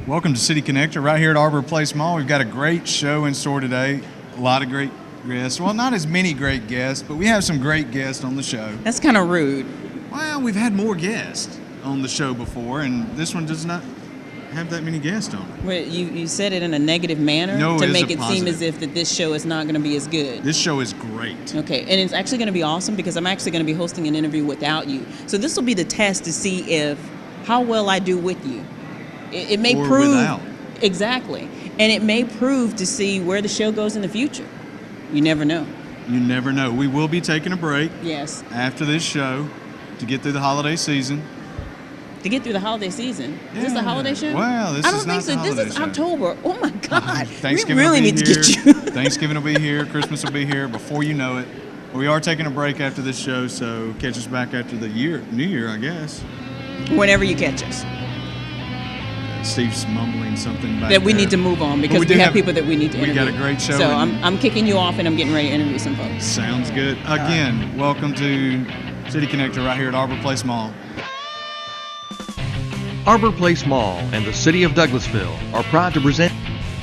Welcome to City Connector right here at Arbor Place Mall. We've got a great show in store today. A lot of great guests. Well, not as many great guests, but we have some great guests on the show. That's kind of rude. Well, we've had more guests on the show before, and this one does not have that many guests on it. Well, you said it in a negative manner to make it seem as if that this show is not going to be as good. This show is great. Okay, and it's actually going to be awesome because I'm actually going to be hosting an interview without you. So this will be the test to see how well I do with you. It may or prove without. Exactly, and it may prove to see where the show goes in the future. You never know. You never know. We will be taking a break. Yes. After this show to get through the holiday season. To get through the holiday season. Yeah. Is this a holiday show? Well, this is not the holiday show. I don't think so. This is October. Oh my God. Thanksgiving we really will be need here. to get you. Thanksgiving will be here. Christmas will be here before you know it. We are taking a break after this show, so catch us back after the New Year, I guess. Whenever you catch us. Steve's mumbling something back that we there. need to move on because we have people that we need to interview. We got a great show. So I'm kicking you off and I'm getting ready to interview some folks. Sounds good. Again, welcome to City Connector right here at Arbor Place Mall. Arbor Place Mall and the City of Douglasville are proud to present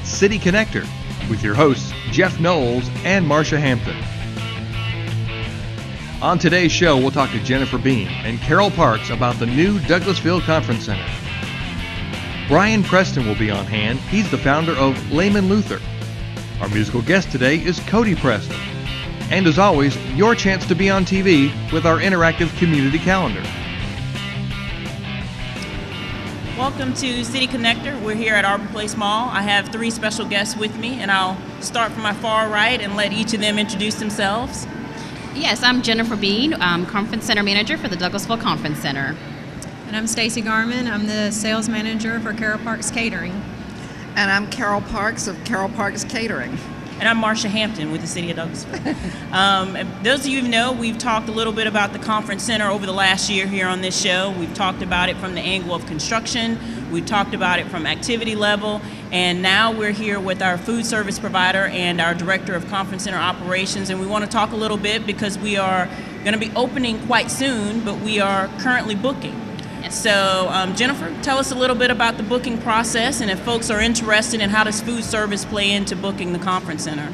City Connector with your hosts Jeff Knowles and Marcia Hampton. On today's show, we'll talk to Jennifer Bean and Carol Parks about the new Douglasville Conference Center. Brian Preston will be on hand. He's the founder of LAMON Luther. Our musical guest today is Cody Preston. And as always, your chance to be on TV with our interactive community calendar. Welcome to City Connector. We're here at Arbor Place Mall. I have 3 special guests with me, and I'll start from my far right and let each of them introduce themselves. Yes, I'm Jennifer Bean, Conference Center Manager for the Douglasville Conference Center. And I'm Stacy Garman. I'm the sales manager for Carol Parks Catering. And I'm Carol Parks of Carol Parks Catering. And I'm Marcia Hampton with the City of Douglasville. Those of you who know, we've talked a little bit about the Conference Center over the last year here on this show. We've talked about it from the angle of construction. We've talked about it from activity level. And now we're here with our food service provider and our director of Conference Center operations. And we want to talk a little bit because we are going to be opening quite soon, but we are currently booking. So, Jennifer, tell us a little bit about the booking process and if folks are interested in how does food service play into booking the conference center.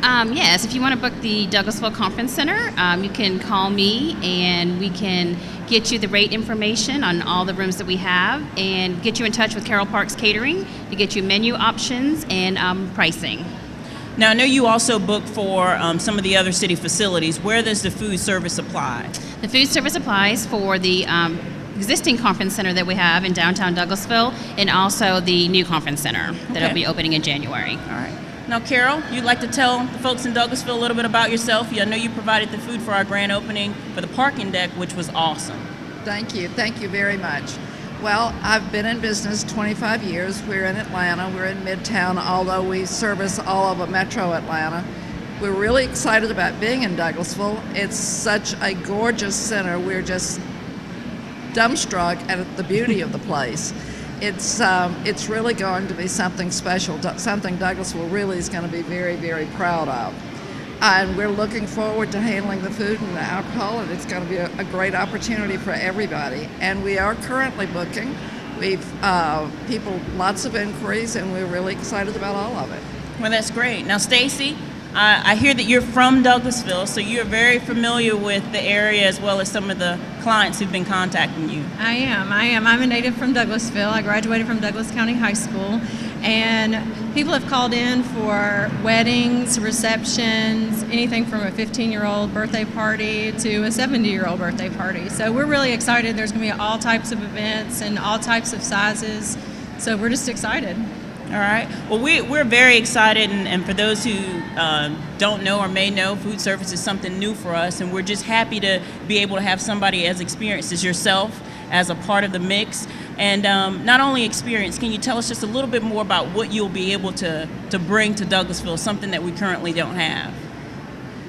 Yes, if you want to book the Douglasville Conference Center, you can call me and we can get you the rate information on all the rooms that we have and get you in touch with Carol Parks Catering to get you menu options and pricing. Now, I know you also book for some of the other city facilities. Where does the food service apply? The food service applies for the existing conference center that we have in downtown Douglasville and also the new conference center that'll be opening in January. All right. Now, Carol, you'd like to tell the folks in Douglasville a little bit about yourself. I know you provided the food for our grand opening for the parking deck, which was awesome. Thank you very much. Well, I've been in business 25 years. We're in Atlanta, we're in Midtown, although we service all of Metro Atlanta. We're really excited about being in Douglasville. It's such a gorgeous center. We're just dumbstruck at the beauty of the place. It's really going to be something special, something Douglasville really is going to be very, very proud of. And we're looking forward to handling the food and the alcohol, and it's going to be a great opportunity for everybody. And we are currently booking. We've lots of inquiries, and we're really excited about all of it. Well, that's great. Now, Stacy, I hear that you're from Douglasville, so you're very familiar with the area as well as some of the clients who've been contacting you. I am. I'm a native from Douglasville. I graduated from Douglas County High School, and people have called in for weddings, receptions, anything from a 15-year-old birthday party to a 70-year-old birthday party. So we're really excited. There's going to be all types of events and all types of sizes, so we're just excited. All right. Well, we're very excited, and for those who don't know or may know, food service is something new for us, and we're just happy to be able to have somebody as experienced as yourself as a part of the mix. And not only experience, can you tell us just a little bit more about what you'll be able to bring to Douglasville, something that we currently don't have?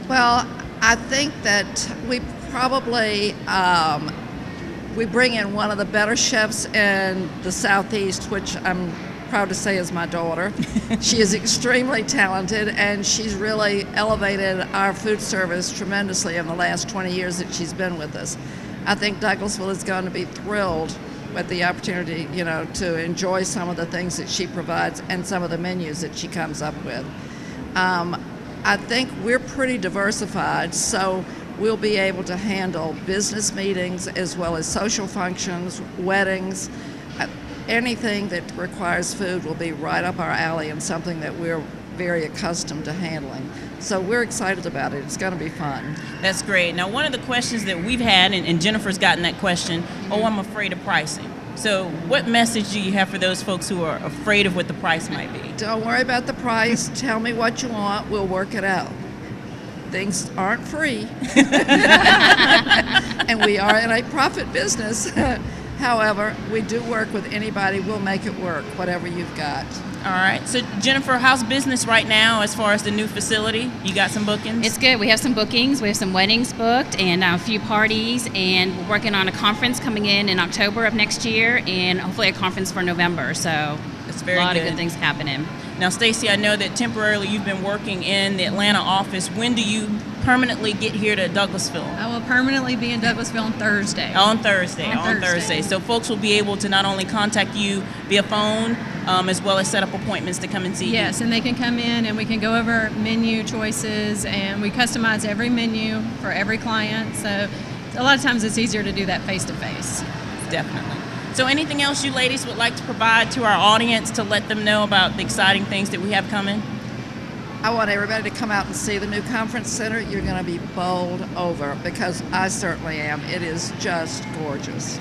Well, I think that we probably we bring in one of the better chefs in the Southeast, which I'm proud to say is my daughter. She is extremely talented, and she's really elevated our food service tremendously in the last 20 years that she's been with us. I think Douglasville is going to be thrilled with the opportunity, to enjoy some of the things that she provides and some of the menus that she comes up with. I think we're pretty diversified, so we'll be able to handle business meetings as well as social functions, weddings. Anything that requires food will be right up our alley and something that we're very accustomed to handling. So we're excited about it. It's going to be fun. That's great. Now, one of the questions that we've had, and Jennifer's gotten that question, I'm afraid of pricing. So what message do you have for those folks who are afraid of what the price might be? Don't worry about the price. Tell me what you want. We'll work it out. Things aren't free. And we are in a profit business. However, we do work with anybody. We'll make it work, whatever you've got. All right. So, Jennifer, how's business right now as far as the new facility? You got some bookings? It's good. We have some bookings. We have some weddings booked and a few parties, and we're working on a conference coming in October of next year, and hopefully a conference for November. So it's very a lot of good things happening. Now, Stacy, I know that temporarily you've been working in the Atlanta office. When do you permanently get here to Douglasville? I will permanently be in Douglasville on Thursday. On Thursday. So folks will be able to not only contact you via phone, as well as set up appointments to come and see you. Yes, and they can come in and we can go over menu choices, and we customize every menu for every client. So a lot of times it's easier to do that face-to-face. Definitely. So anything else you ladies would like to provide to our audience to let them know about the exciting things that we have coming? I want everybody to come out and see the new conference center. You're going to be bowled over, because I certainly am. It is just gorgeous.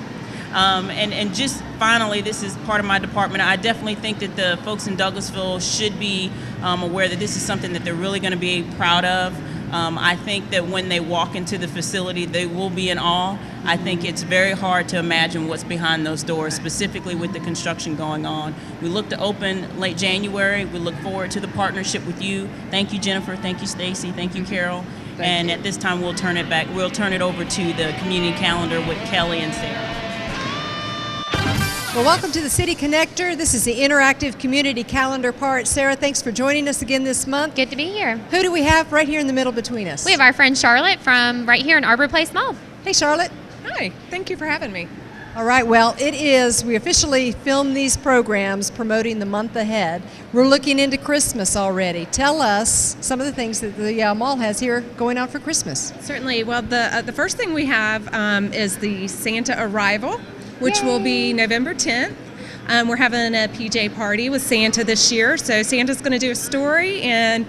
And just finally, this is part of my department. I definitely think that the folks in Douglasville should be aware that this is something that they're really going to be proud of. I think that when they walk into the facility, they will be in awe. I think it's very hard to imagine what's behind those doors, specifically with the construction going on. We look to open late January. We look forward to the partnership with you. Thank you, Jennifer. Thank you, Stacy. Thank you, Carol. Thank you. At this time, we'll turn it back. We'll turn it over to the community calendar with Kelly and Sarah. Well, welcome to the City Connector. This is the interactive community calendar part. Sarah, thanks for joining us again this month. Good to be here. Who do we have right here in the middle between us? We have our friend Charlotte from right here in Arbor Place Mall. Hey, Charlotte. Hi, thank you for having me. All right, well, we officially filmed these programs promoting the month ahead. We're looking into Christmas already. Tell us some of the things that the mall has here going on for Christmas. Certainly. Well, the first thing we have is the Santa Arrival, which will be November 10th. We're having a PJ party with Santa this year. So Santa's going to do a story, and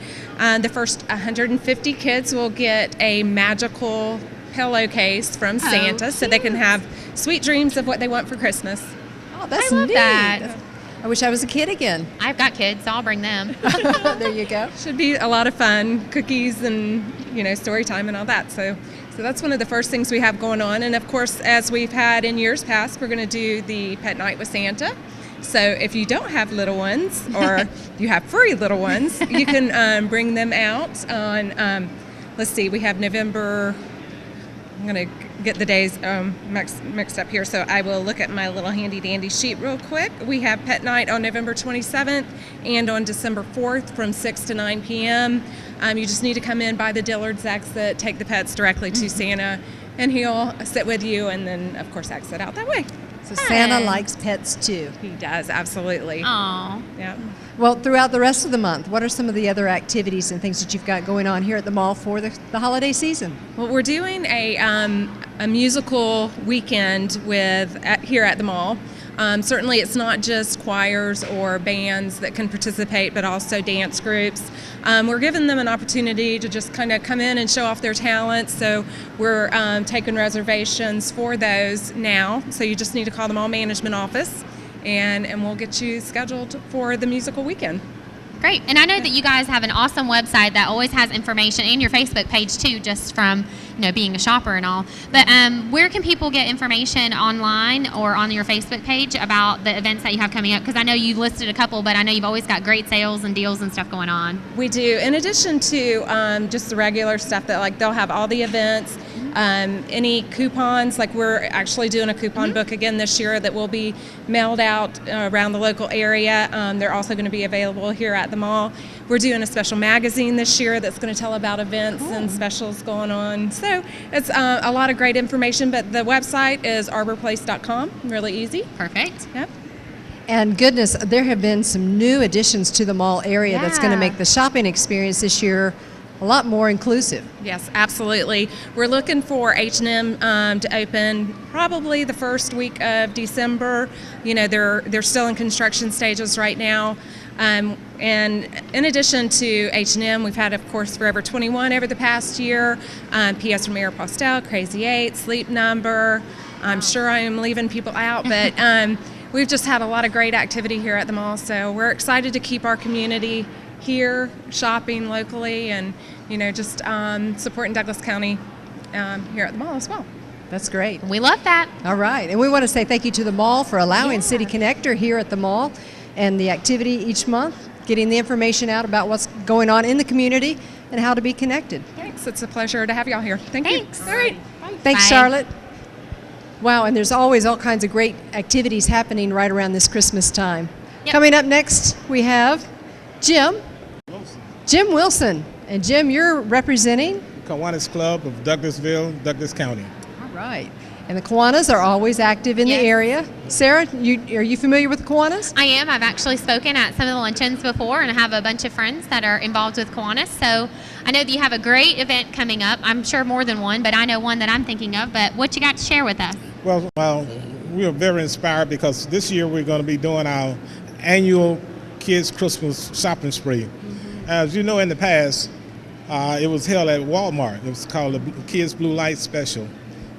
the first 150 kids will get a magical pillowcase from Santa, so they can have sweet dreams of what they want for Christmas. Oh, that's I love neat. that. I wish I was a kid again. I've got kids, so I'll bring them. There you go. Should be a lot of fun, cookies and story time and all that. So that's one of the first things we have going on. And of course, as we've had in years past, we're going to do the pet night with Santa. So if you don't have little ones, or you have furry little ones, you can bring them out on, let's see, we have November, I'm going to get the days mixed up here, so I will look at my little handy dandy sheet real quick. We have pet night on November 27th and on December 4th from 6 to 9 p.m. You just need to come in by the Dillard's exit, take the pets directly to Santa, and he'll sit with you, and then of course exit out that way. So Santa likes pets too. He does, absolutely. Aw. Yeah. Well, throughout the rest of the month, what are some of the other activities and things that you've got going on here at the mall for the holiday season? Well, we're doing a musical weekend here at the mall. Certainly it's not just choirs or bands that can participate, but also dance groups. We're giving them an opportunity to just kind of come in and show off their talents. So we're taking reservations for those now. So you just need to call the mall management office, and we'll get you scheduled for the musical weekend. Great. And I know that you guys have an awesome website that always has information, and your Facebook page too, just from being a shopper and all. But where can people get information online or on your Facebook page about the events that you have coming up? Because I know you listed a couple, but I know you've always got great sales and deals and stuff going on. We do. In addition to just the regular stuff that they'll have all the events, Any coupons, like we're actually doing a coupon book again this year that will be mailed out around the local area. They're also going to be available here at the mall. We're doing a special magazine this year that's going to tell about events and specials going on. So it's a lot of great information, but the website is arborplace.com. Really easy. Perfect. Yep. And goodness, there have been some new additions to the mall area that's going to Yeah. make the shopping experience this year a lot more inclusive. Yes, absolutely. We're looking for H&M to open probably the first week of December. You know, they're still in construction stages right now. And in addition to H&M, we've had, of course, Forever 21 over the past year, P.S. from Aeropostale, Crazy 8, Sleep Number. I'm sure I am leaving people out, but we've just had a lot of great activity here at the mall. So we're excited to keep our community here, shopping locally, and just supporting Douglas County here at the mall as well. That's great. We love that. All right. And we want to say thank you to the mall for allowing City Connector here at the mall and the activity each month, getting the information out about what's going on in the community and how to be connected. Thanks. It's a pleasure to have y'all here. Thanks. All right. Thanks, Bye. Charlotte. Wow, and there's always all kinds of great activities happening right around this Christmas time. Yep. Coming up next, we have Jim Wilson. And Jim, you're representing? Kiwanis Club of Douglasville, Douglas County. All right. And the Kiwanis are always active in Yes. the area. Sarah, are you familiar with the Kiwanis? I am. I've actually spoken at some of the luncheons before, and I have a bunch of friends that are involved with Kiwanis. So I know that you have a great event coming up. I'm sure more than one, but I know one that I'm thinking of. But what you got to share with us? Well, we are very inspired because this year we're going to be doing our annual Kids Christmas shopping spree. As you know, in the past, it was held at Walmart. It was called the Kids Blue Light Special.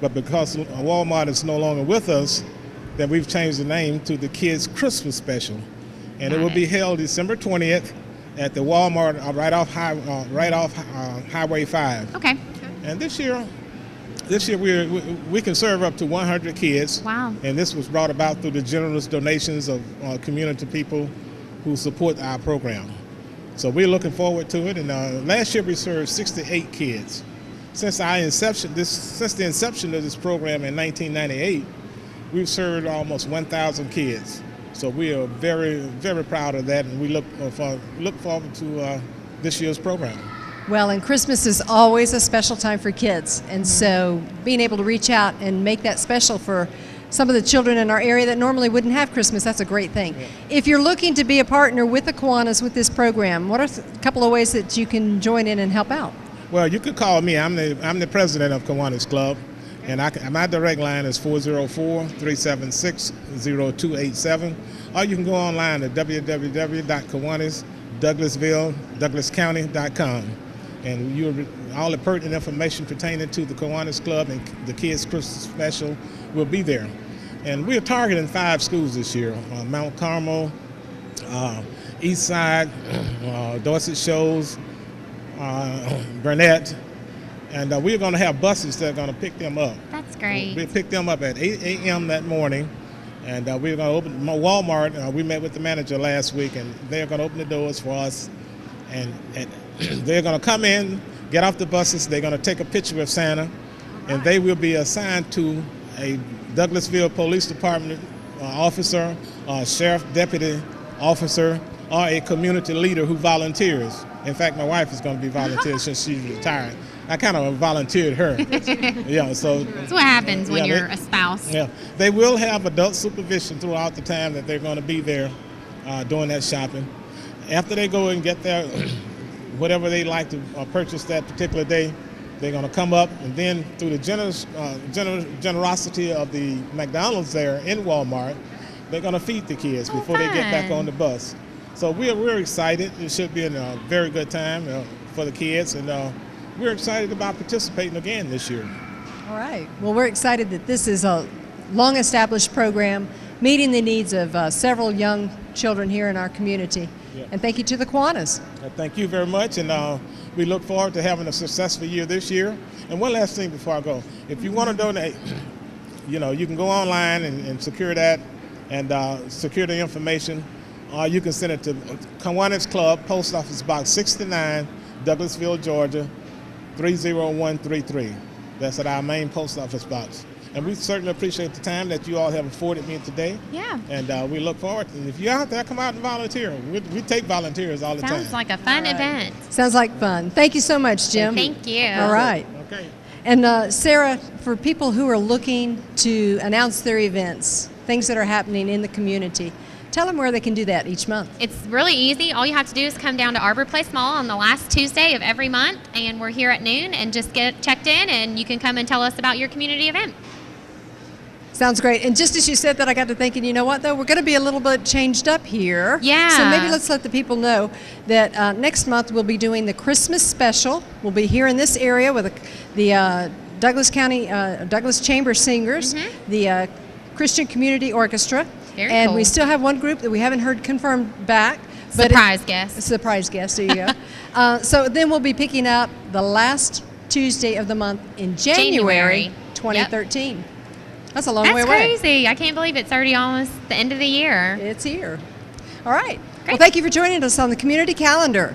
But because Walmart is no longer with us, then we've changed the name to the Kids Christmas Special. And it will be held December 20th at the Walmart right off Highway 5. Okay. And this year we can serve up to 100 kids. Wow. And this was brought about through the generous donations of community people who support our program. So we're looking forward to it. And last year we served 68 kids. Since the inception of this program in 1998, we've served almost 1,000 kids. So we are very, very proud of that, and we look forward to this year's program. Well, and Christmas is always a special time for kids. And so being able to reach out and make that special for some of the children in our area that normally wouldn't have Christmas, that's a great thing. Yeah. If you're looking to be a partner with the Kiwanis with this program, what are a couple of ways that you can join in and help out? Well, you could call me. I'm the president of Kiwanis Club, and my direct line is 404-376-0287. Or you can go online at www.kiwanisdouglasville.douglascounty.com, and all the pertinent information pertaining to the Kiwanis Club and the Kids Christmas Special will be there. And we're targeting 5 schools this year: Mount Carmel, East Side, Dorset Shoals, Burnett, and we're going to have buses that are going to pick them up. That's great. We pick them up at 8 a.m. that morning, and we're going to open Walmart. We met with the manager last week, and they're going to open the doors for us, and they're going to come in, get off the buses. They're going to take a picture of Santa, and they will be assigned to a Douglasville Police Department officer, sheriff deputy officer, or a community leader who volunteers. In fact, my wife is going to be volunteering since she's retired. I kind of volunteered her. Yeah, so that's what happens when you're a spouse. Yeah, they will have adult supervision throughout the time that they're going to be there doing that shopping. After they go and get their whatever they like to purchase that particular day, they're going to come up, and then through the generosity of the McDonald's there in Walmart, they're going to feed the kids before they get back on the bus. So we're excited. It should be a very good time for the kids, and we're excited about participating again this year. All right. Well, we're excited that this is a long-established program meeting the needs of several young children here in our community. Yeah. And thank you to the Kiwanis. Thank you very much, and we look forward to having a successful year this year. And one last thing before I go. If you want to donate, you can go online and secure that and secure the information. You can send it to Kiwanis Club, Post Office Box 69, Douglasville, Georgia, 30133. that's at our main post office box. And we certainly appreciate the time that you all have afforded me today. Yeah. And we look forward to it. If you're out there, come out and volunteer. We take volunteers all the time. Sounds like a fun event. Sounds like fun. Thank you so much, Jim. Thank you. All right. Okay. And Sarah, for people who are looking to announce their events, things that are happening in the community, tell them where they can do that each month. It's really easy. All you have to do is come down to Arbor Place Mall on the last Tuesday of every month, and we're here at noon, and just get checked in, and you can come and tell us about your community event. Sounds great. And just as you said that, I got to thinking, you know what, though? We're going to be a little bit changed up here. Yeah. So maybe let's let the people know that next month we'll be doing the Christmas special. We'll be here in this area with the Douglas County, Douglas Chamber Singers, the Christian Community Orchestra. Very and cool. we still have one group that we haven't heard confirmed back. Surprise guest. Surprise guest, there you go. So then we'll be picking up the last Tuesday of the month in January 2013. Yep. That's a long way away. That's crazy. I can't believe it's already almost the end of the year. It's here. All right. Great. Well, thank you for joining us on the community calendar.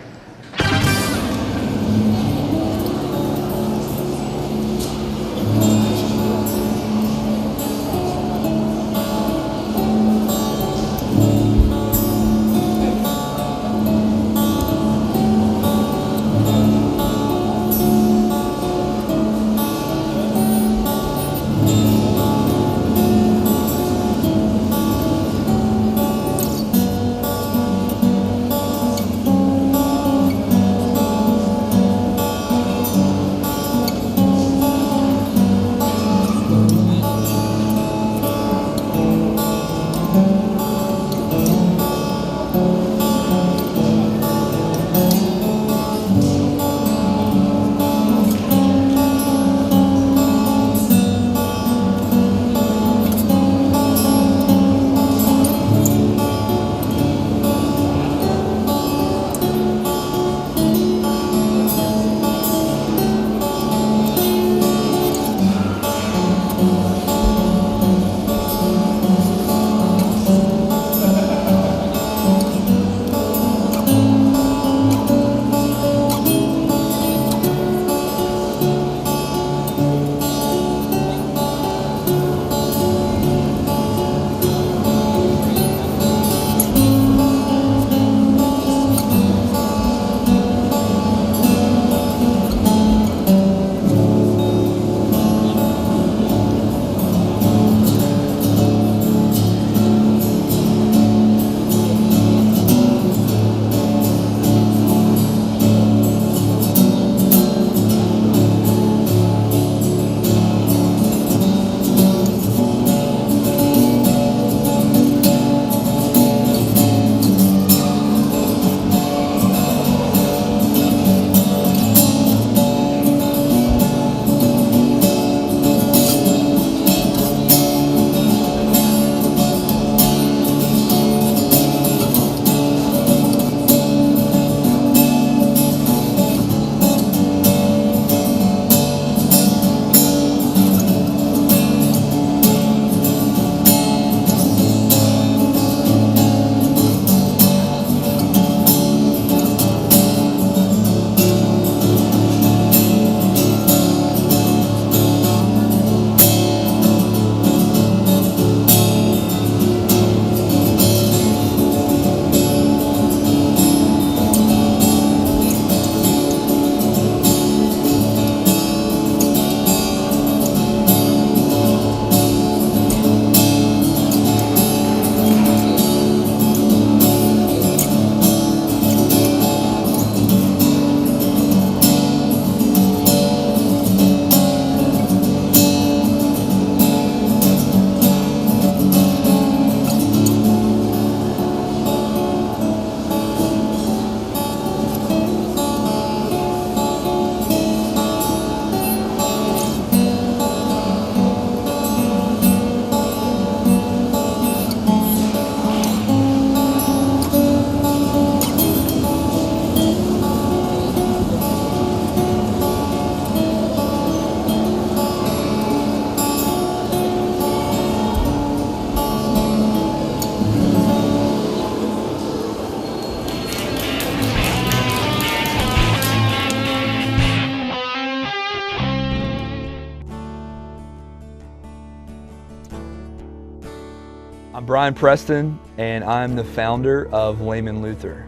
I'm Brian Preston, and I'm the founder of LAMON Luther.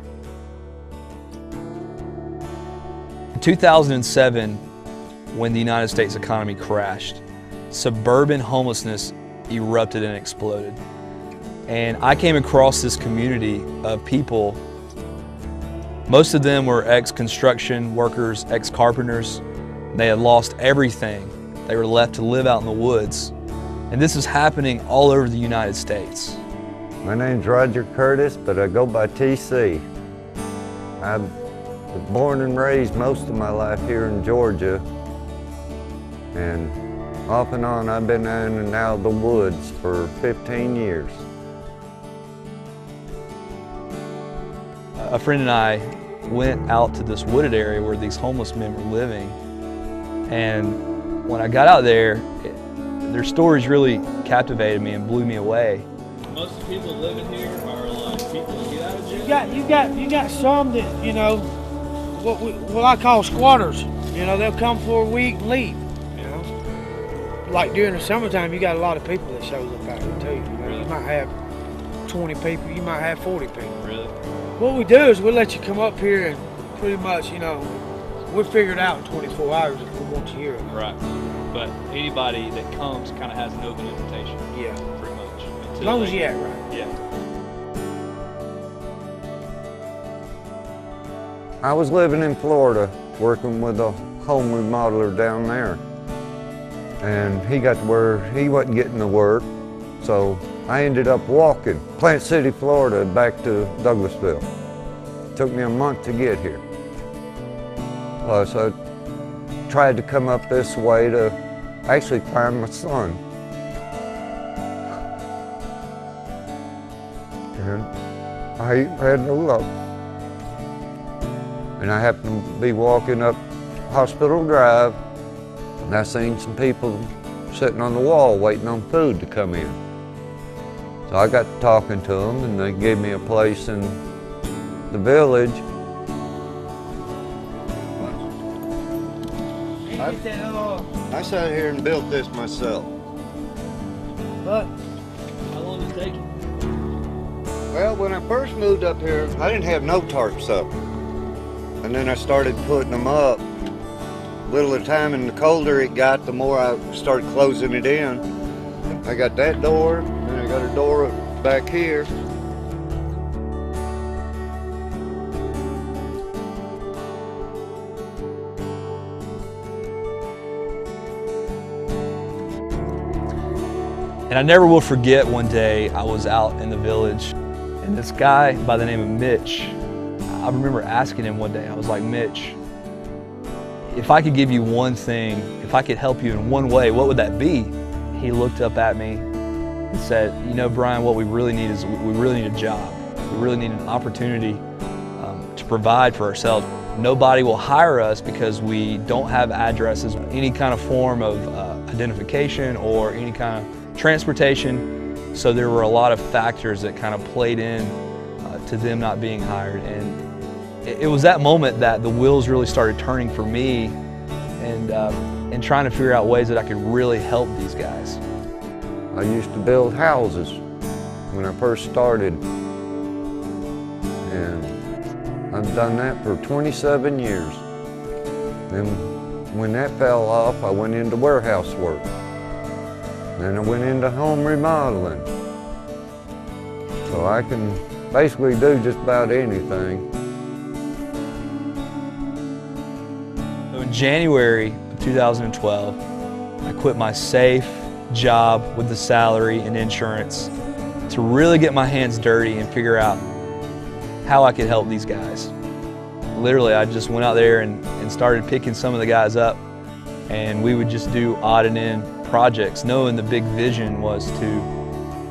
In 2007, when the United States economy crashed, suburban homelessness erupted and exploded. And I came across this community of people. Most of them were ex-construction workers, ex-carpenters. They had lost everything. They were left to live out in the woods. And this is happening all over the United States. My name's Roger Curtis, but I go by TC. I was born and raised most of my life here in Georgia. And off and on, I've been in and out of the woods for 15 years. A friend and I went out to this wooded area where these homeless men were living. And when I got out there, their stories really captivated me and blew me away. Most of the people living here are like people that get out of jail. You got some that, you know, what I call squatters. You know, they'll come for a week and leave. You know, like during the summertime, you got a lot of people that shows up out here too. You know, really? You might have 20 people, you might have 40 people. Really? What we do is we let you come up here and pretty much, you know, we'll figure it out in 24 hours if we want you here. Right. But anybody that comes kind of has an open invitation. Yeah. Pretty much. As long as you act right. Yeah. I was living in Florida, working with a home remodeler down there. And he got to where he wasn't getting the work, so I ended up walking Plant City, Florida, back to Douglasville. It took me a month to get here. So I tried to come up this way to actually find my son. And I had no luck. And I happened to be walking up Hospital Drive, and I seen some people sitting on the wall waiting on food to come in. So I got to talking to them, and they gave me a place in the village. I sat here and built this myself. But how long did it take you? Well, when I first moved up here, I didn't have no tarps up. And then I started putting them up. Little at a time, and the colder it got, the more I started closing it in. I got that door, and I got a door back here. And I never will forget one day I was out in the village, and this guy by the name of Mitch, I remember asking him one day, I was like, Mitch, if I could give you one thing, if I could help you in one way, what would that be? He looked up at me and said, you know, Brian, what we really need is we really need a job. We really need an opportunity to provide for ourselves. Nobody will hire us because we don't have addresses, any kind of form of identification or any kind of transportation. So there were a lot of factors that kind of played in to them not being hired. And it was that moment that the wheels really started turning for me and trying to figure out ways that I could really help these guys. I used to build houses when I first started, and I've done that for 27 years. Then when that fell off, I went into warehouse work. Then I went into home remodeling. So I can basically do just about anything. So in January of 2012, I quit my safe job with the salary and insurance to really get my hands dirty and figure out how I could help these guys. Literally, I just went out there and started picking some of the guys up, and we would just do odd and end projects, knowing the big vision was to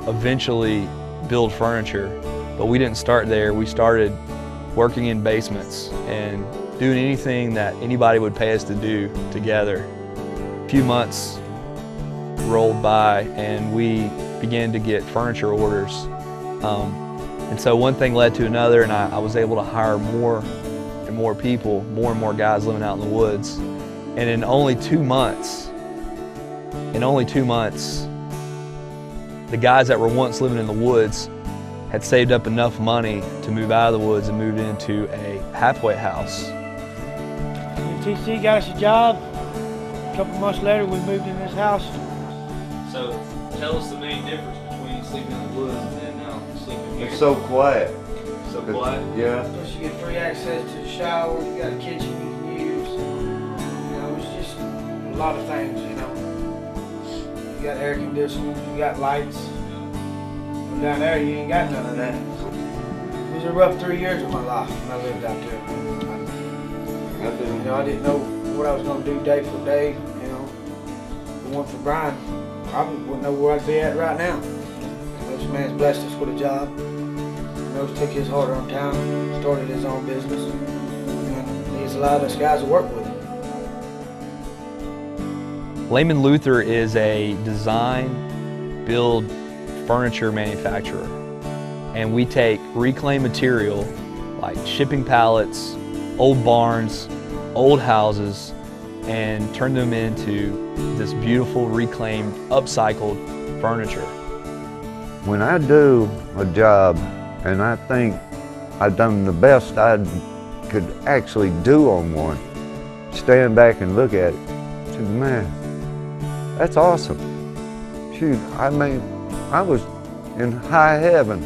eventually build furniture. But we didn't start there. We started working in basements and doing anything that anybody would pay us to do together. A few months rolled by and we began to get furniture orders. And so one thing led to another, and I was able to hire more and more people, more and more guys living out in the woods. And in only 2 months, the guys that were once living in the woods had saved up enough money to move out of the woods and moved into a halfway house. TC got us a job. A couple months later, we moved in this house. So tell us the main difference between sleeping in the woods and now sleeping here. It's so quiet. So quiet? Yeah. Plus you get free access to the shower, you got a kitchen you can use. You know, it's just a lot of things, you know. You got air conditioning, you got lights. And down there, you ain't got none of that. It was a rough 3 years of my life when I lived out there. You know, I didn't know what I was going to do day for day, you know. If it weren't for Brian, I wouldn't know where I'd be at right now. This man's blessed us with a job. He took his heart around town, started his own business, and he's allowed us guys to work with him. LAMON Luther is a design, build furniture manufacturer. And we take reclaimed material like shipping pallets, old barns, old houses, and turn them into this beautiful, reclaimed, upcycled furniture. When I do a job and I think I've done the best I could actually do on one, stand back and look at it, say, man, that's awesome. Shoot, I mean, I was in high heaven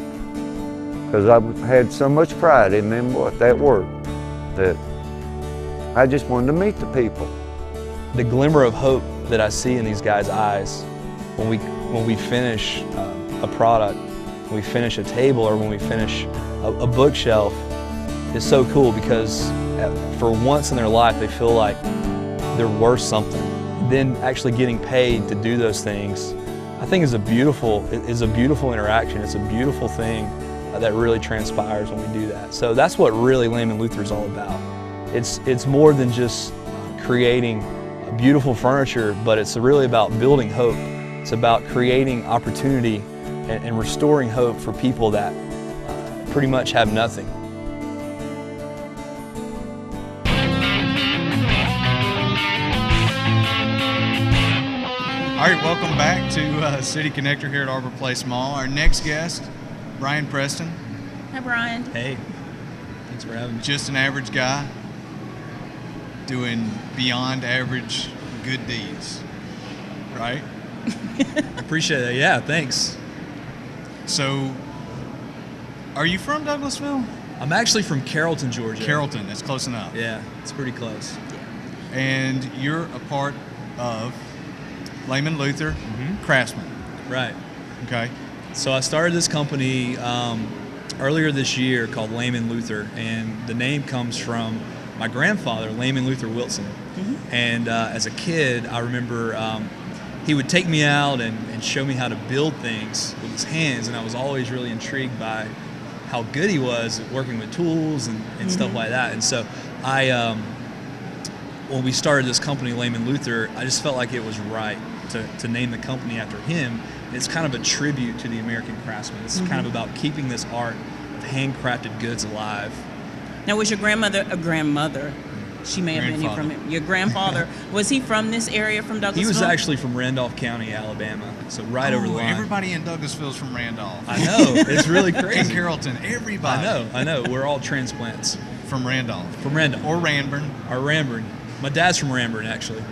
because I had so much pride in them, that work, that I just wanted to meet the people. The glimmer of hope that I see in these guys' eyes when we finish a product, when we finish a table, or when we finish a bookshelf is so cool, because for once in their life they feel like they're worth something. Then actually getting paid to do those things, I think is a beautiful interaction. It's a beautiful thing that really transpires when we do that. So that's what really LAMON Luther is all about. It's more than just creating beautiful furniture, but it's really about building hope. It's about creating opportunity and restoring hope for people that pretty much have nothing. All right, welcome back to City Connector here at Arbor Place Mall. Our next guest, Brian Preston. Hi, Brian. Hey, thanks for having me. Just an average guy doing beyond average good deeds, right? Appreciate that. Yeah, thanks. So, are you from Douglasville? I'm actually from Carrollton, Georgia. Carrollton, that's close enough. Yeah, it's pretty close. And you're a part of LAMON Luther, Craftsman. Right. Okay. So I started this company earlier this year called LAMON Luther, and the name comes from my grandfather, LAMON Luther Wilson. And as a kid, I remember he would take me out and show me how to build things with his hands, and I was always really intrigued by how good he was at working with tools and stuff like that. And so when we started this company, LAMON Luther, I just felt like it was right to name the company after him. It's kind of a tribute to the American craftsman. It's kind of about keeping this art of handcrafted goods alive. Now, was your grandmother a grandmother? She may have been here from your grandfather. Was he from this area, from Douglasville? He was actually from Randolph County, Alabama, so right over the line. Everybody in Douglasville is from Randolph. I know, it's really crazy. In Carrollton, everybody. I know. We're all transplants. From Randolph. From Randolph. Or Ranburne. Or Ranburne. My dad's from Ranburne, actually.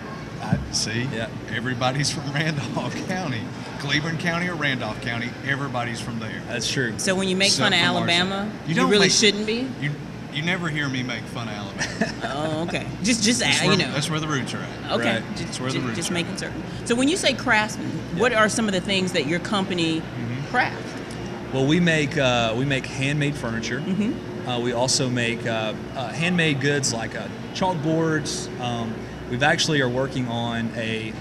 I see. Yeah. Everybody's from Randolph County. Cleveland County or Randolph County, everybody's from there. That's true. So when you make fun of Alabama, you really shouldn't be? You never hear me make fun of Alabama. Oh, okay. Just you know. That's where the roots are at. Okay. Right. That's where the roots just are. making certain. So when you say craftsman, what are some of the things that your company crafts? Well, we make handmade furniture. We also make handmade goods like chalkboards. We've actually are working on a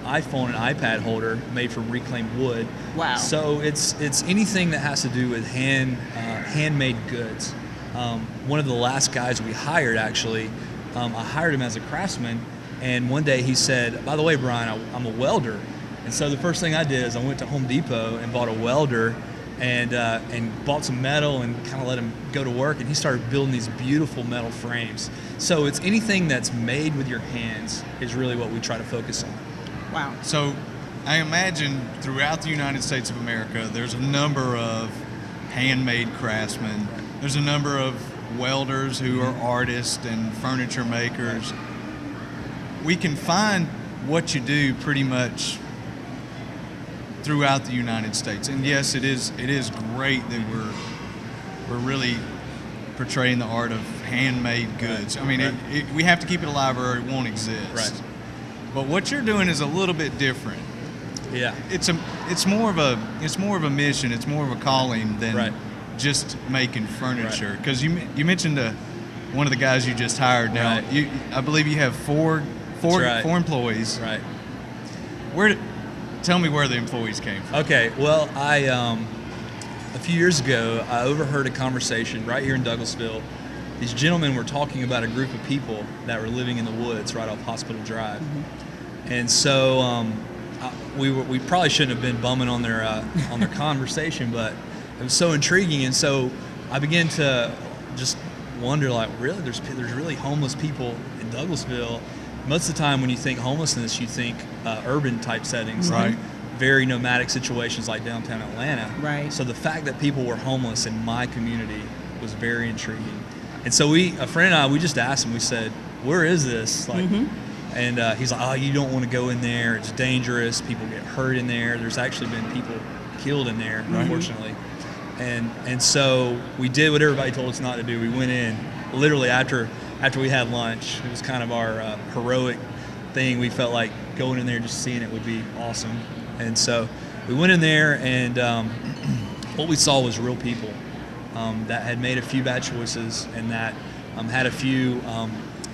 iPhone and iPad holder made from reclaimed wood. Wow. So it's anything that has to do with handmade goods. One of the last guys we hired, actually, I hired him as a craftsman, and one day he said, by the way, Brian, I'm a welder. And so the first thing I did is I went to Home Depot and bought a welder and bought some metal and kind of let him go to work, and he started building these beautiful metal frames. So it's anything that's made with your hands is really what we try to focus on. Wow. So I imagine throughout the United States of America, there's a number of handmade craftsmen. There's a number of welders who are artists and furniture makers. We can find what you do pretty much throughout the United States. And yes, it is great that we're really portraying the art of handmade goods. I mean, we have to keep it alive or it won't exist. Right. But what you're doing is a little bit different. Yeah. It's more of a mission. It's more of a calling than just making furniture. Because you mentioned one of the guys you just hired. Now, I believe you have four employees. Right. Tell me where the employees came from. Okay. Well, a few years ago, I overheard a conversation right here in Douglasville. These gentlemen were talking about a group of people that were living in the woods right off Hospital Drive. And so we probably shouldn't have been bumming on their conversation, but it was so intriguing. And so I began to just wonder, like, really, there's really homeless people in Douglasville. Most of the time when you think homelessness, you think urban type settings, right? Like very nomadic situations like downtown Atlanta. Right. So the fact that people were homeless in my community was very intriguing. And so a friend and I, we just asked him, we said, where is this? Like, and he's like, oh, you don't want to go in there. It's dangerous. People get hurt in there. There's actually been people killed in there, unfortunately. And so we did what everybody told us not to do. We went in literally after we had lunch. It was kind of our heroic thing. We felt like going in there, just seeing it would be awesome. And so we went in there, and what we saw was real people that had made a few bad choices and that had a few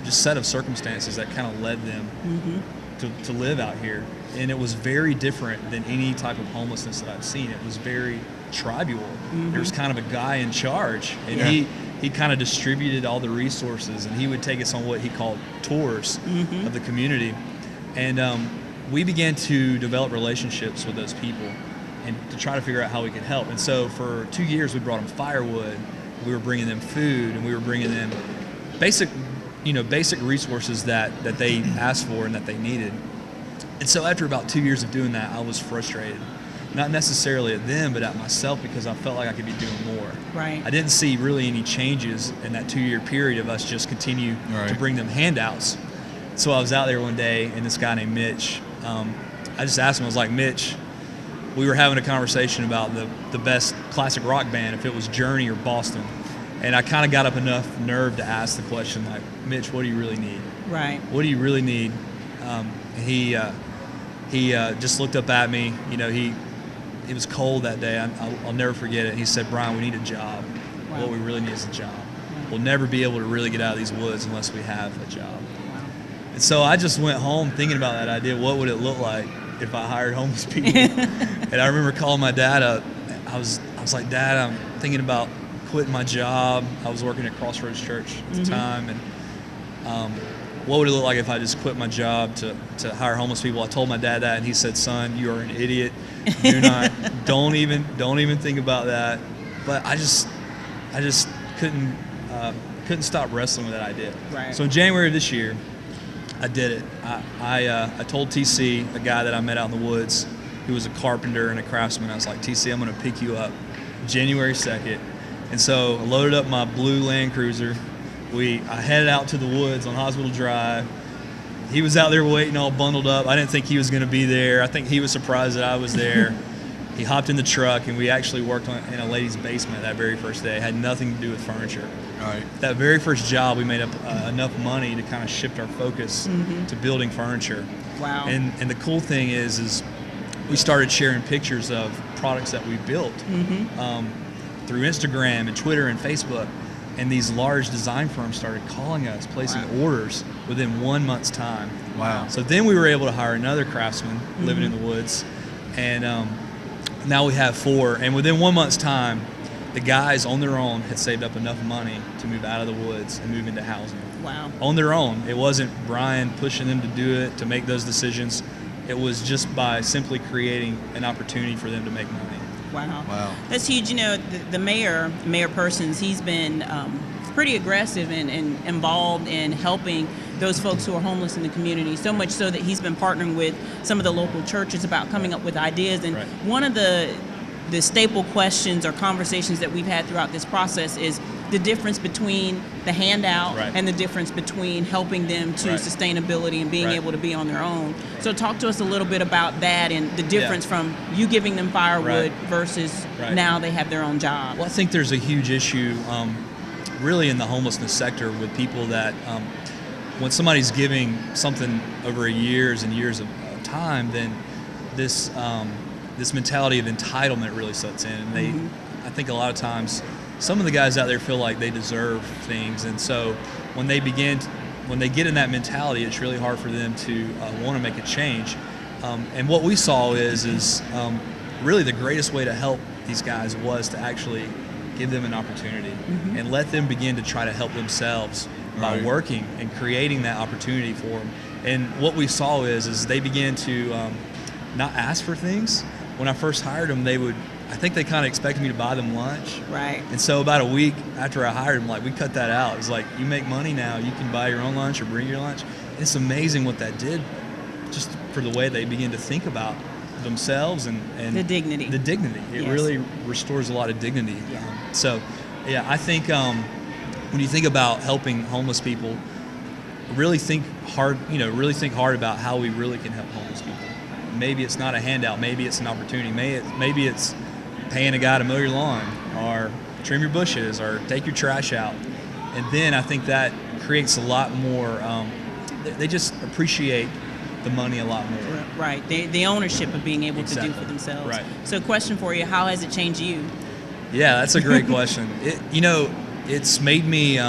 just set of circumstances that kind of led them to live out here. And it was very different than any type of homelessness that I've seen. It was very tribal. There was kind of a guy in charge, and he kind of distributed all the resources, and he would take us on what he called tours of the community. And we began to develop relationships with those people and to try to figure out how we could help. And so for 2 years, we brought them firewood, we were bringing them food, and we were bringing them basic resources that they asked for and that they needed. And so after about 2 years of doing that, I was frustrated. Not necessarily at them, but at myself, because I felt like I could be doing more. Right. I didn't see really any changes in that 2 year period of us just continue to bring them handouts. So I was out there one day, and this guy named Mitch, I just asked him, I was like, Mitch, we were having a conversation about the best classic rock band, if it was Journey or Boston. And I kind of got up enough nerve to ask the question, like, Mitch, what do you really need? Right. What do you really need? He just looked up at me. You know, it was cold that day. I'll never forget it. He said, Brian, we need a job. Wow. What we really need is a job. We'll never be able to really get out of these woods unless we have a job. Wow. And so I just went home thinking about that idea. What would it look like if I hired homeless people? And I remember calling my dad up. I was like, Dad, I'm thinking about quitting my job. I was working at Crossroads Church at the time. And what would it look like if I just quit my job to hire homeless people? I told my dad that, and he said, son, you are an idiot. Don't even think about that. But I just couldn't stop wrestling with that idea. Right. So in January of this year, I did it. I told TC, a guy that I met out in the woods, who was a carpenter and a craftsman, I was like, TC, I'm going to pick you up January 2nd. And so I loaded up my blue Land Cruiser. I headed out to the woods on Hospital Drive. He was out there waiting, all bundled up. I didn't think he was going to be there. I think he was surprised that I was there. He hopped in the truck, and we actually worked in a lady's basement that very first day. It had nothing to do with furniture. All right. That very first job, we made up enough money to kind of shift our focus to building furniture. Wow. And the cool thing is we started sharing pictures of products that we built through Instagram and Twitter and Facebook. And these large design firms started calling us, placing orders within 1 month's time. Wow. So then we were able to hire another craftsman living in the woods. And now we have 4. And within 1 month's time, the guys on their own had saved up enough money to move out of the woods and move into housing. Wow. On their own. It wasn't Brian pushing them to do it, to make those decisions. It was just by simply creating an opportunity for them to make money. Wow. Wow. That's huge. You know, the mayor Persons, he's been pretty aggressive and involved in helping those folks who are homeless in the community, so much so that he's been partnering with some of the local churches about coming up with ideas. And one of the staple questions or conversations that we've had throughout this process is the difference between the handout and the difference between helping them to sustainability and being able to be on their own. So talk to us a little bit about that and the difference from you giving them firewood versus now they have their own job. Well, I think there's a huge issue really in the homelessness sector with people that when somebody's giving something over years and years of time, then this mentality of entitlement really sets in. And I think a lot of times, some of the guys out there feel like they deserve things, and so when they get in that mentality, it's really hard for them to want to make a change. And what we saw is really the greatest way to help these guys was to actually give them an opportunity and let them begin to try to help themselves by working and creating that opportunity for them. And what we saw is they began to not ask for things. When I first hired them, I think they kind of expected me to buy them lunch. Right. And so about a week after I hired them, we cut that out. It was like, you make money now, you can buy your own lunch or bring your lunch. And it's amazing what that did just for the way they begin to think about themselves and the dignity. The dignity. It really restores a lot of dignity. I think when you think about helping homeless people, really think hard about how we really can help homeless people. Maybe it's not a handout, maybe it's an opportunity, maybe it's paying a guy to mow your lawn or trim your bushes or take your trash out. And then I think that creates a lot more, they just appreciate the money a lot more. Right, the ownership of being able to do for themselves. Right. So question for you, how has it changed you? Yeah, that's a great question. It's made me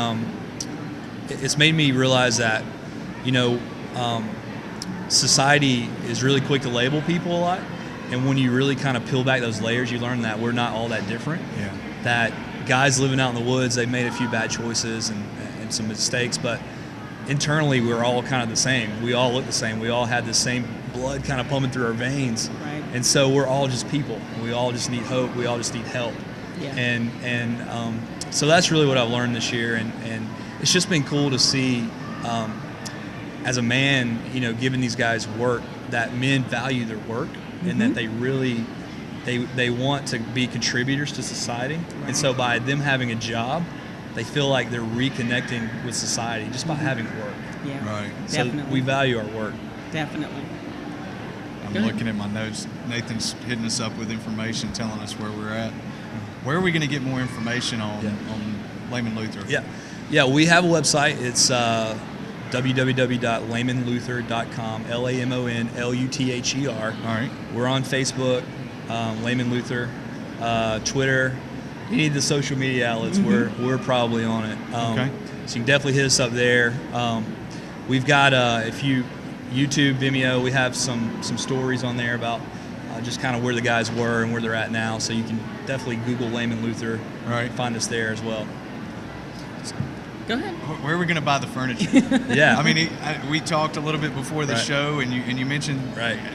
realize that, society is really quick to label people a lot, and when you really kind of peel back those layers, you learn that we're not all that different. Yeah. That guys living out in the woods, they've made a few bad choices and some mistakes, but internally we're all kind of the same. We all look the same. We all have the same blood kind of pumping through our veins. Right. And so we're all just people. We all just need hope. We all just need help. Yeah. And so that's really what I've learned this year, and it's just been cool to see. As a man, giving these guys work, that men value their work and that they really, they want to be contributors to society. Right. And so by them having a job, they feel like they're reconnecting with society just by having work. Yeah, right. So definitely. we value our work. Definitely. I'm looking at my notes. Nathan's hitting us up with information, telling us where we're at. Where are we going to get more information on Lamon Luther? Yeah, we have a website. It's www.lamonluther.com, LAMONLUTHER. All right. We're on Facebook, Lamon Luther, Twitter. Any of the social media outlets, we're probably on it. Okay. So you can definitely hit us up there. We've got if you YouTube, Vimeo, we have some stories on there about just kind of where the guys were and where they're at now. So you can definitely Google Lamon Luther. Right. Find us there as well. Go ahead. Where are we going to buy the furniture? Yeah. I mean, we talked a little bit before the show, and you mentioned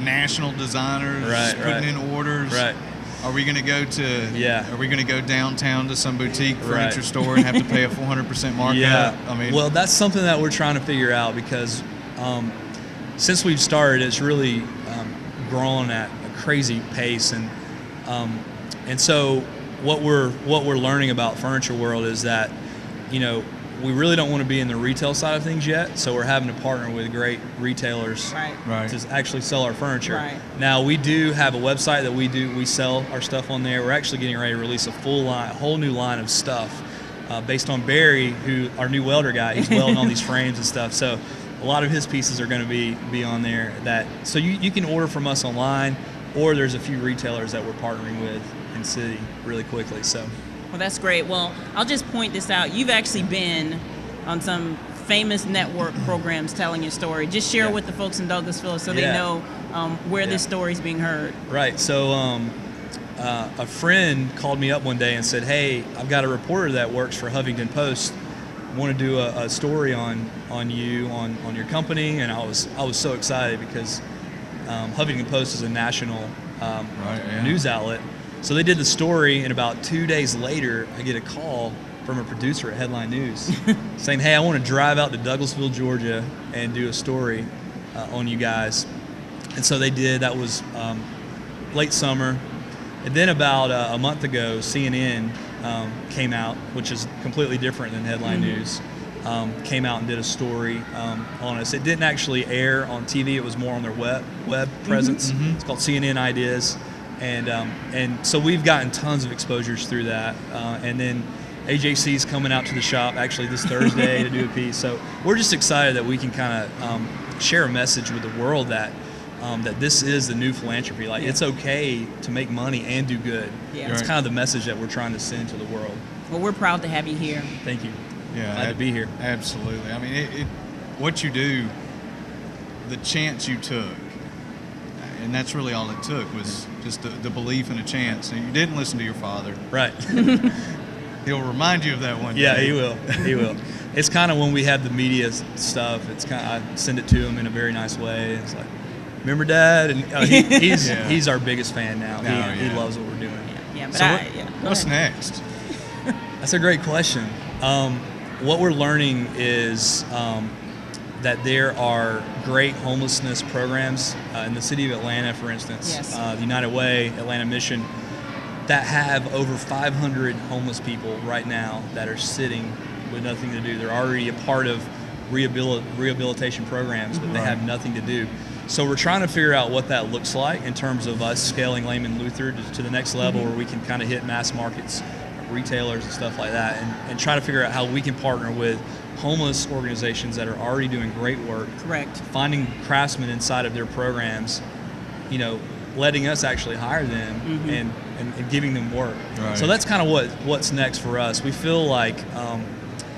national designers putting in orders. Right. Are we going to go Are we going to go downtown to some boutique furniture store and have to pay a 400% markup? Yeah. I mean, well, that's something that we're trying to figure out because since we've started, it's really grown at a crazy pace, and so what we're learning about furniture world is that we really don't want to be in the retail side of things yet, so we're having to partner with great retailers to actually sell our furniture. Right. Now, we do have a website that we sell our stuff on there. We're actually getting ready to release a whole new line of stuff based on Barry, who our new welder guy. He's welding on these frames and stuff. So a lot of his pieces are going to be on there. So you can order from us online, or there's a few retailers that we're partnering with in city really quickly. So. Well, that's great. Well, I'll just point this out. You've actually been on some famous network programs telling your story. Just share with the folks in Douglasville so they know where this story is being heard. Right. So a friend called me up one day and said, "Hey, I've got a reporter that works for Huffington Post. I want to do a story on you, on your company." And I was so excited because Huffington Post is a national news outlet. So they did the story, and about 2 days later, I get a call from a producer at Headline News saying, hey, I want to drive out to Douglasville, Georgia and do a story on you guys. And so they did. That was late summer. And then about a month ago, CNN came out, which is completely different than Headline News, came out and did a story on us. It didn't actually air on TV. It was more on their web presence. It's called CNN Ideas. And so we've gotten tons of exposures through that. And then AJC's coming out to the shop actually this Thursday to do a piece. So we're just excited that we can kind of share a message with the world that that this is the new philanthropy. Like, it's okay to make money and do good. Yeah. It's kind of the message that we're trying to send to the world. Well, we're proud to have you here. Thank you. Yeah, Glad to be here. Absolutely. I mean, what you do, the chance you took, and that's really all it took, was just the belief and a chance. And you didn't listen to your father. Right. He'll remind you of that one day. Yeah, he will. He will. It's kind of when we have the media stuff, it's kind of, I send it to him in a very nice way. It's like, remember Dad? And he's our biggest fan now. He loves what we're doing. Yeah, but So what's next? That's a great question. What we're learning is that there are great homelessness programs in the city of Atlanta, for instance, the United Way, Atlanta Mission, that have over 500 homeless people right now that are sitting with nothing to do. They're already a part of rehabilitation programs, but they have nothing to do. So we're trying to figure out what that looks like in terms of us scaling Layman Luther to the next level where we can kind of hit mass markets, retailers and stuff like that, and try to figure out how we can partner with homeless organizations that are already doing great work. Correct. Finding craftsmen inside of their programs, letting us actually hire them and giving them work. Right. So that's kind of what's next for us. We feel like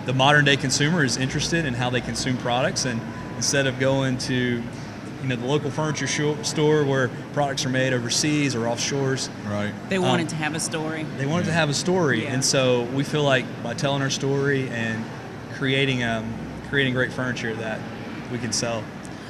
the modern day consumer is interested in how they consume products, and instead of going to the local furniture store where products are made overseas or offshores. Right. They wanted to have a story. They wanted to have a story, Yeah. and so we feel like by telling our story and creating great furniture that we can sell,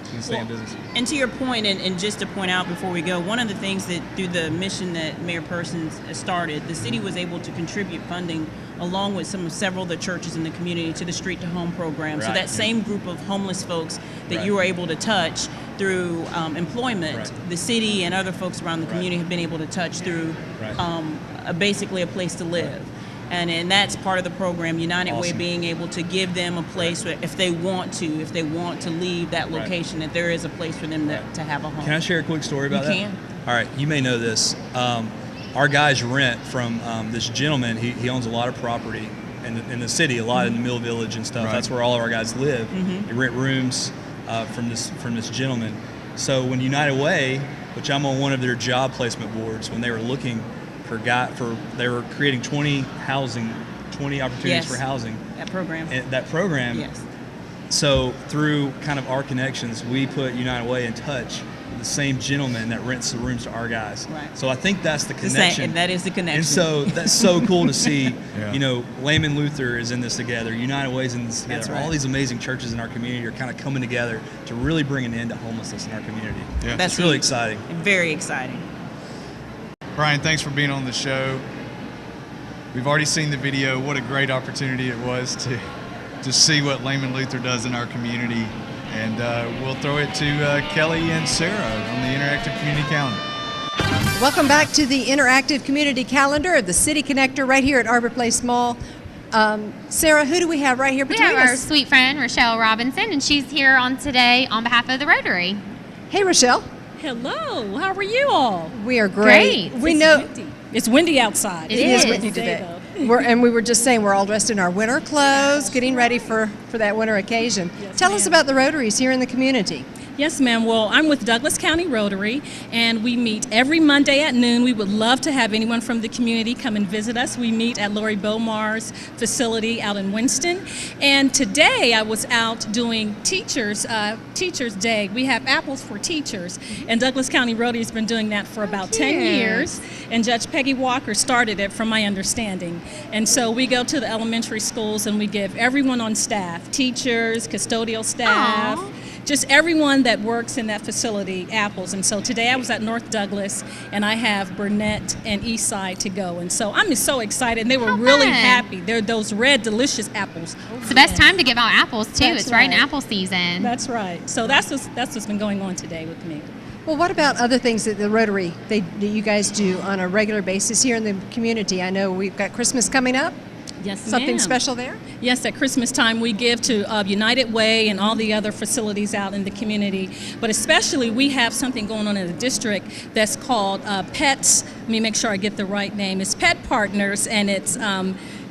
we can stay in business. And to your point, and just to point out before we go, one of the things that through the mission that Mayor Persons started, the city was able to contribute funding along with several of the churches in the community to the Street to Home program. So Right. that same group of homeless folks that Right. you were able to touch through employment, Right. the city and other folks around the community have been able to touch through Right. basically a place to live. And that's part of the program, United Way Awesome. being able to give them a place where if they want to leave that Right. location, that there is a place for them to have a home. Can I share a quick story about You that? can. All right, you may know this. Our guys rent from this gentleman. He owns a lot of property in the city, a lot in the Mill Village and stuff. Right. That's where all of our guys live. Mhm. They rent rooms from this gentleman. So when United Way, which I'm on one of their job placement boards, when they were looking they were creating 20 opportunities Yes. for housing. That program. And that program. Yes. So through kind of our connections, we put United Way in touch with the same gentleman that rents the rooms to our guys. Right. So I think that's the The same- connection. and that is the connection. And so that's so cool to see. Yeah. Layman Luther is in this together. United Way's in this together. That's right. All these amazing churches in our community are kind of coming together to really bring an end to homelessness in our community. Yeah. That's It's really huge. exciting. Very exciting. Brian, thanks for being on the show. We've already seen the video. What a great opportunity it was to see what Layman Luther does in our community. And we'll throw it to Kelly and Sarah on the Interactive Community Calendar. Welcome back to the Interactive Community Calendar, the City Connector right here at Arbor Place Mall. Sarah, who do we have right here We between have our us? sweet friend, Rochelle Robinson, and she's here on today on behalf of the Rotary. Hey, Rochelle. Hello, how are you all? We are great. We It's know windy. It's windy outside. it is It's windy today, today. though. And we were just saying we're all dressed in our winter clothes, getting ready for that winter occasion. Tell us about the Rotaries here in the community. Yes, ma'am. Well, I'm with Douglas County Rotary, and we meet every Monday at noon. We would love to have anyone from the community come and visit us. We meet at Lori Bomar's facility out in Winston. And today I was out doing Teachers Day. We have Apples for Teachers, and Douglas County Rotary has been doing that for about 10 years. And Judge Peggy Walker started it, from my understanding. And so we go to the elementary schools and we give everyone on staff, teachers, custodial staff, just everyone that works in that facility, apples. And so today I was at North Douglas, and I have Burnett and Eastside to go. And so I'm just so excited, and they were really happy. They're those red, delicious apples. It's the best time to give out apples, too. That's It's right in right. apple season. That's right. So that's what's been going on today with me. Well, what about other things that the Rotary, that you guys do on a regular basis here in the community? I know we've got Christmas coming up. Yes, Something ma'am. special there? Yes, at Christmas time we give to United Way and all the other facilities out in the community. But especially we have something going on in the district that's called Pets. Let me make sure I get the right name. It's Pet Partners, and it's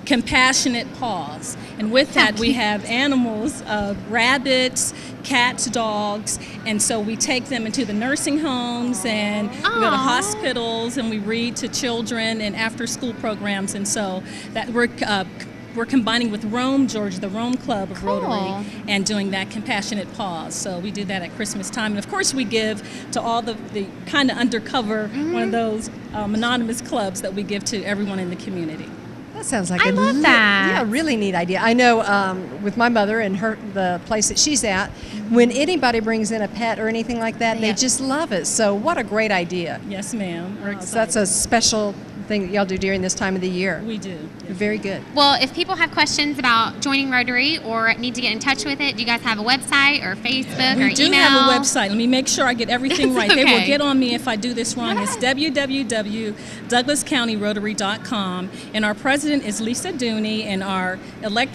Compassionate Paws. And with that we have animals, rabbits, cats, dogs, and so we take them into the nursing homes, and we go to hospitals, and we read to children and after school programs. And so that we're combining with Rome, Georgia, the Rome Club of Rotary, and doing that Compassionate Paws. So we do that at Christmas time. And of course we give to all the kind of undercover, one of those anonymous clubs that we give to everyone in the community. That sounds like I love that. Yeah, really neat idea. I know with my mother and the place that she's at, when anybody brings in a pet or anything like that, they just love it. So what a great idea. Yes, ma'am. We're excited. So that's a special thing that y'all do during this time of the year. We do. Very good. Well, if people have questions about joining Rotary or need to get in touch with it, do you guys have a website or Facebook or email? We do have a website. Let me make sure I get everything right. They will get on me if I do this wrong. It's www.douglascountyrotary.com. And our president is Lisa Dooney, and our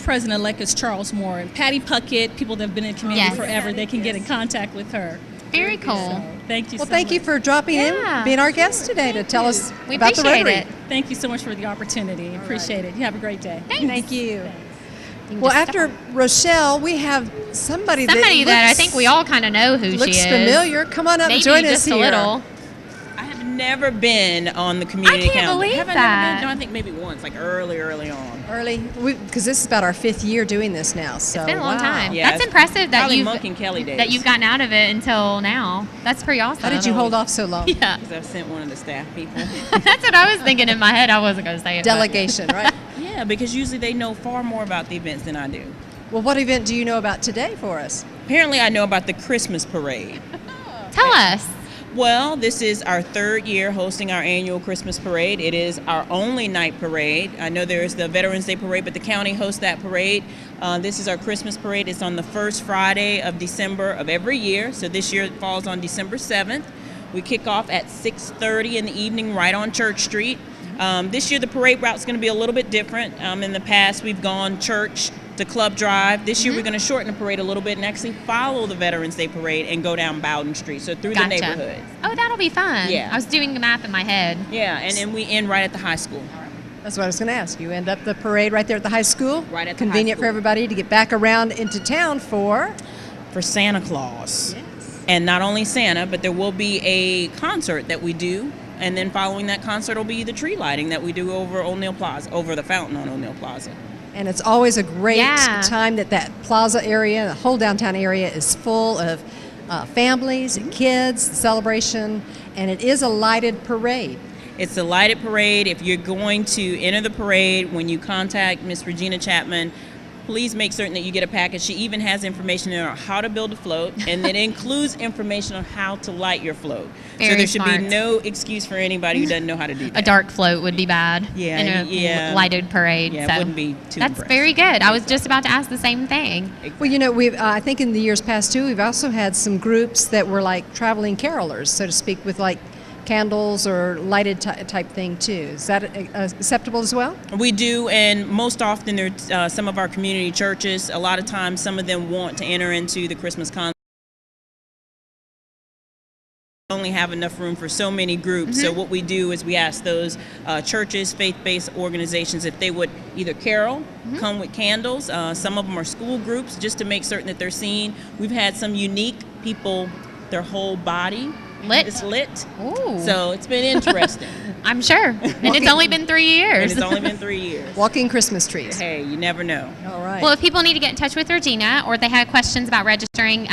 president-elect is Charles Moore. And Patty Puckett, people that have been in the community forever, they can get in contact with her. Very cool. So, thank you Well, so thank much. you for dropping in, being our guest today to tell us We about the appreciate Rotary. it. Thank you so much for the opportunity. Appreciate it. You have a great day. Thank you. Well, after Rochelle, we have somebody that I think we all kind of know who she is. looks familiar. Come on up Maybe and join us just here. a little. I have never been on the community I can't calendar. believe Have I that. never been? No, I think maybe once, like early on. Because this is about our 5th year doing this now. So It's been a long time. Yeah, That's it's impressive that probably Monk and Kelly days. you've gotten out of it until now. That's pretty awesome. How did you hold off so long? Yeah. Because I've sent one of the staff people. That's what I was thinking in my head. I wasn't going to say it. but- Delegation, right? Yeah, because usually they know far more about the events than I do. Well, what event do you know about today for us? Apparently, I know about the Christmas parade. Tell us. Well, this is our 3rd year hosting our annual Christmas parade. It is our only night parade. I know there's the Veterans Day parade, but the county hosts that parade. This is our Christmas parade. It's on the first Friday of December of every year. So this year it falls on December 7th. We kick off at 6:30 in the evening right on Church Street. This year the parade route's going to be a little bit different. In the past we've gone church to Club Drive. This year we're going to shorten the parade a little bit and actually follow the Veterans Day parade and go down Bowden Street, so through the neighborhood. Oh, that'll be fun. Yeah. I was doing the map in my head. Yeah, and then we end right at the high school. That's what I was going to ask. You end up the parade right there at the high school. Right at the Convenient high for school. everybody to get back around into town for Santa Claus. Yes. And not only Santa, but there will be a concert that we do. And then following that concert will be the tree lighting that we do over O'Neill Plaza, over the fountain on O'Neill Plaza. And it's always a great time that plaza area, the whole downtown area is full of families and kids, celebration, and it is a lighted parade. It's a lighted parade. If you're going to enter the parade, when you contact Miss Regina Chapman, please make certain that you get a package. She even has information on how to build a float, and it includes information on how to light your float. Very so there should smart. be no excuse for anybody who doesn't know how to do that. A dark float would be bad in a lighted parade. Yeah, so it wouldn't be too That's impressive. very good. I was just about to ask the same thing. Well, you know, we've I think in the years past too, we've also had some groups that were like traveling carolers, so to speak, with like candles or lighted type thing too. Is that acceptable as well? We do, and most often there's some of our community churches. A lot of times, some of them want to enter into the Christmas concert. We only have enough room for so many groups. So what we do is we ask those churches, faith-based organizations, if they would either carol, come with candles. Some of them are school groups, just to make certain that they're seen. We've had some unique people, their whole body is lit. Ooh. So it's been interesting. I'm sure. And it's only been 3 years. And it's only been 3 years. Walking Christmas trees. Hey, you never know. All right. Well, if people need to get in touch with Regina or they have questions about registering,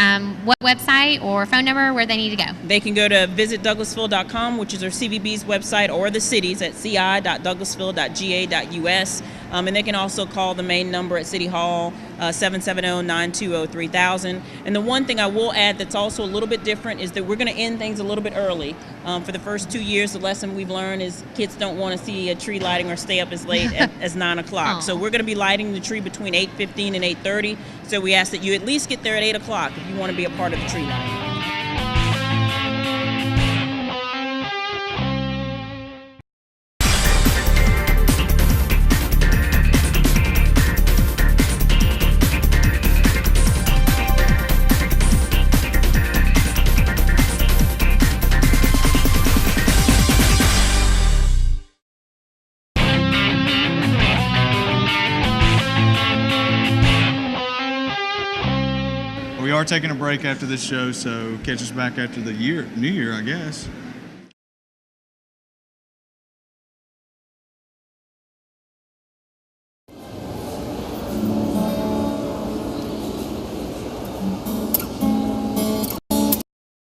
what website or phone number where they need to go? They can go to visitdouglasville.com, which is our CVB's website, or the cities at ci.douglasville.ga.us. And they can also call the main number at City Hall, 770-920-3000. And the one thing I will add that's also a little bit different is that we're going to end things a little bit early. For the first 2 years, the lesson we've learned is kids don't want to see a tree lighting or stay up as late as 9 o'clock. So we're going to be lighting the tree between 8:15 and 8:30. So we ask that you at least get there at 8 o'clock if you want to be a part of the tree lighting. We are taking a break after this show, so catch us back after the new year, I guess.